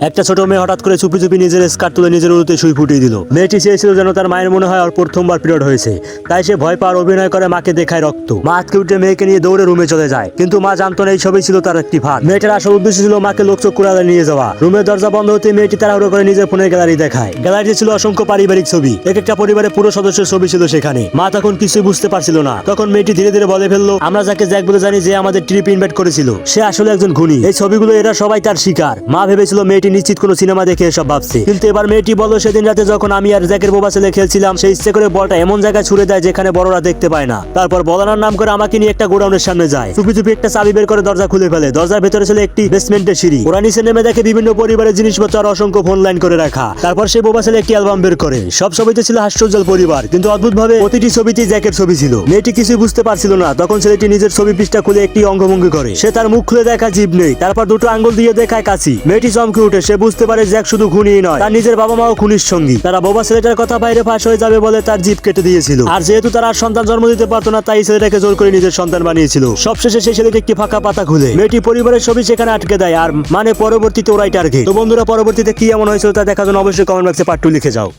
একটা ছোট মেয়ে হঠাৎ করে চুপি চুপি নিজের স্কার্ট তুলে নিজের উরুতে সুই ফুটিয়ে দিল। মেয়েটি চেয়েছিল যেন তার মায়ের মনে হয় ওর প্রথমবার পিরিয়ড হয়েছে, তাই সে ভয় পাওয়ার অভিনয় করে মাকে দেখায় রক্ত। মা আটকে উঠে মেয়েকে নিয়ে দৌড়ে রুমে চলে যায়, কিন্তু মা জানতো না এই সবই ছিল তার একটি ফাঁদ। মেয়েটার আসল উদ্দেশ্য ছিল মাকে লোকচক্ষু আড়ালে নিয়ে যাওয়া। রুমের দরজা বন্ধ হতে মেয়েটি তাড়াহুড়ো করে নিজের ফোনের গ্যালারি দেখায়। গ্যালারিতে ছিল অসংখ্য পারিবারিক ছবি, এক একটা পরিবারের পুরো সদস্যের ছবি ছিল সেখানে। মা তখন কিছুই বুঝতে পারছিল না। তখন মেয়েটি ধীরে ধীরে বলে ফেললো, আমরা যাকে জ্যাক বলে জানি, যে আমাদের ট্রিপ ইনভাইট করেছিল, সে আসলে একজন খুনি। এই ছবিগুলো এরা সবাই তার শিকার। মা ভেবেছিল মেয়েটি নিশ্চিত কোনো সিনেমা দেখে এসব ভাবছে, কিন্তু এবার মেয়েটি বলল, সেদিন রাতে যখন আমি আর জ্যাকের বোবা ছেলে খেলছিলাম, সে ইচ্ছে করে বলটা এমন জায়গায় ছুড়ে দেয় যেখানে বড়রা দেখতে পায় না। তারপর বলানোর নাম করে আমাকে নিয়ে একটা গোডাউনের সামনে যায়। চুপি চুপি একটা চাবি বের করে দরজা খুলে ফেলে। দরজার ভেতরে ছিল একটি বেসমেন্টের সিঁড়ি। ওরা নিচে নেমে দেখে বিভিন্ন পরিবারের জিনিসপত্র আর অসংখ্য ফোন লাইন করে রাখা। তারপর সেই বোবা ছেলে একটি অ্যালবাম বের করে। সব ছবিতে ছিল হাস্যোজ্জ্বল পরিবার, কিন্তু অদ্ভুতভাবে প্রতিটি ছবিতেই জ্যাকের ছবি ছিল। মেয়েটি কিছুই বুঝতে পারছিল না। তখন ছেলেটি নিজের ছবি পৃষ্ঠা খুলে একটি অঙ্গভঙ্গি করে। সে তার মুখ খুলে দেখা জিভ নেই, তারপর দুটো আঙ্গুল দিয়ে দেখায় কাশি। মেয়েটি চমকে উঠে। সে বুঝতে পারে জ্যাক শুধু খুনিই নয়, তার নিজের বাবা মাও খুনির সঙ্গী। তারা বোবা ছেলেটার কথা বাইরে ফাঁস হয়ে যাবে বলে তার জিভ কেটে দিয়েছিল। আর যেহেতু তারা আর সন্তান জন্ম দিতে পারতো না, তাই ছেলেটাকে জোর করে নিজের সন্তান বানিয়েছিল। সবশেষে সেই ছেলেটি একটি ফাঁকা পাতা খুলে মেয়েটি পরিবারের ছবি সেখানে আটকে দেয়, আর মানে পরবর্তীতে ওরাই টার্গেট। তো বন্ধুরা, পরবর্তীতে কি এমন হয়েছিল তা দেখার জন্য অবশ্যই কমেন্ট বক্সে পার্ট 2 লিখে যাও।